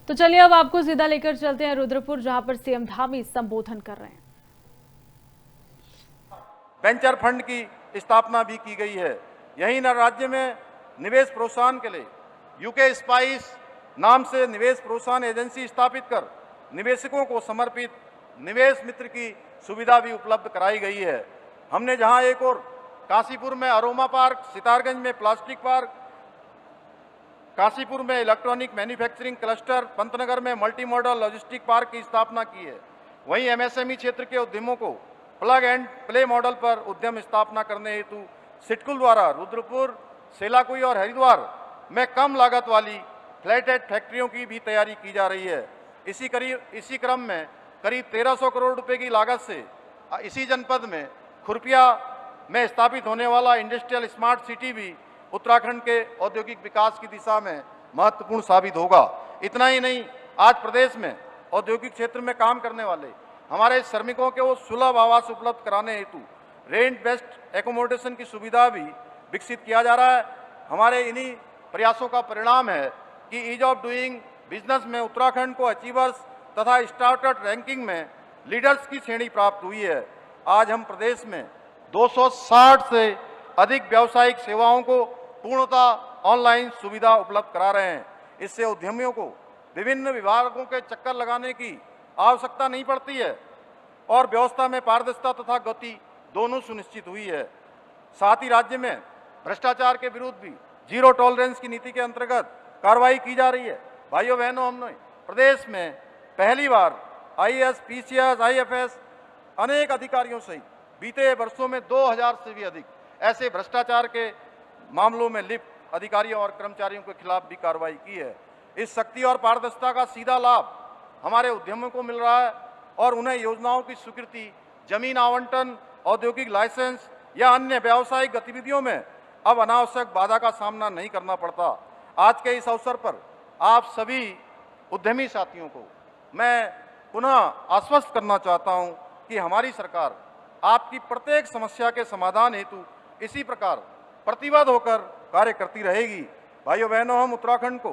तो चलिए अब आपको सीधा लेकर चलते हैं रुद्रपुर, जहां पर सीएम धामी संबोधन कर रहे हैं। वेंचर फंड की स्थापना भी की गई है। यही न राज्य में निवेश प्रोत्साहन के लिए यूके स्पाइस नाम से निवेश प्रोत्साहन एजेंसी स्थापित कर निवेशकों को समर्पित निवेश मित्र की सुविधा भी उपलब्ध कराई गई है। हमने जहां एक और काशीपुर में अरोमा पार्क, सितारगंज में प्लास्टिक पार्क, काशीपुर में इलेक्ट्रॉनिक मैन्युफैक्चरिंग क्लस्टर, पंतनगर में मल्टी मॉडल लॉजिस्टिक पार्क की स्थापना की है। वहीं एमएसएमई क्षेत्र के उद्यमों को प्लग एंड प्ले मॉडल पर उद्यम स्थापना करने हेतु सिडकुल द्वारा रुद्रपुर, सेलाकुई और हरिद्वार में कम लागत वाली फ्लैटेड फैक्ट्रियों की भी तैयारी की जा रही है। इसी क्रम में करीब 1300 करोड़ रुपए की लागत से इसी जनपद में खुरपिया में स्थापित होने वाला इंडस्ट्रियल स्मार्ट सिटी भी उत्तराखंड के औद्योगिक विकास की दिशा में महत्वपूर्ण साबित होगा। इतना ही नहीं, आज प्रदेश में औद्योगिक क्षेत्र में काम करने वाले हमारे श्रमिकों को सुलभ आवास उपलब्ध कराने हेतु रेंट बेस्ड एकोमोडेशन की सुविधा भी विकसित किया जा रहा है। हमारे इन्हीं प्रयासों का परिणाम है कि ईज ऑफ डूइंग बिजनेस में उत्तराखंड को अचीवर्स तथा स्टार्टअप रैंकिंग में लीडर्स की श्रेणी प्राप्त हुई है। आज हम प्रदेश में 260 से अधिक व्यावसायिक सेवाओं को पूर्णतः ऑनलाइन सुविधा उपलब्ध करा रहे हैं। इससे उद्यमियों को विभिन्न विभागों के चक्कर लगाने की आवश्यकता नहीं पड़ती है और व्यवस्था में पारदर्शिता तथा गति दोनों सुनिश्चित हुई है। साथ ही राज्य में भ्रष्टाचार के विरुद्ध भी जीरो टॉलरेंस की नीति के अंतर्गत कार्रवाई की जा रही है। भाइयों बहनों, हमने प्रदेश में पहली बार आईएएस, पीसीएस, आईएफएस अनेक अधिकारियों सहित बीते वर्षों में 2000 से भी अधिक ऐसे भ्रष्टाचार के मामलों में लिप्त अधिकारियों और कर्मचारियों के खिलाफ भी कार्रवाई की है। इस शक्ति और पारदर्शिता का सीधा लाभ हमारे उद्यमों को मिल रहा है और उन्हें योजनाओं की स्वीकृति, जमीन आवंटन, औद्योगिक लाइसेंस या अन्य व्यावसायिक गतिविधियों में अब अनावश्यक बाधा का सामना नहीं करना पड़ता। आज के इस अवसर पर आप सभी उद्यमी साथियों को मैं पुनः आश्वस्त करना चाहता हूं कि हमारी सरकार आपकी प्रत्येक समस्या के समाधान हेतु इसी प्रकार प्रतिबद्ध होकर कार्य करती रहेगी। भाइयों बहनों, हम उत्तराखंड को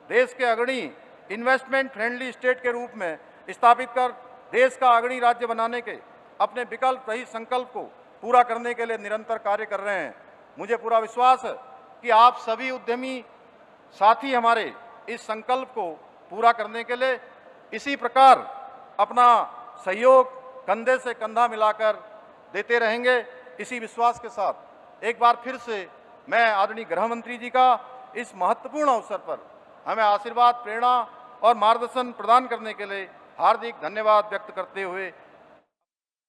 देश के अग्रणी इन्वेस्टमेंट फ्रेंडली स्टेट के रूप में स्थापित कर देश का अग्रणी राज्य बनाने के अपने विकल्प रहित संकल्प को पूरा करने के लिए निरंतर कार्य कर रहे हैं। मुझे पूरा विश्वास है कि आप सभी उद्यमी साथी हमारे इस संकल्प को पूरा करने के लिए इसी प्रकार अपना सहयोग कंधे से कंधा मिलाकर देते रहेंगे। इसी विश्वास के साथ एक बार फिर से मैं आदरणीय गृह मंत्री जी का इस महत्वपूर्ण अवसर पर हमें आशीर्वाद, प्रेरणा और मार्गदर्शन प्रदान करने के लिए हार्दिक धन्यवाद व्यक्त करते हुए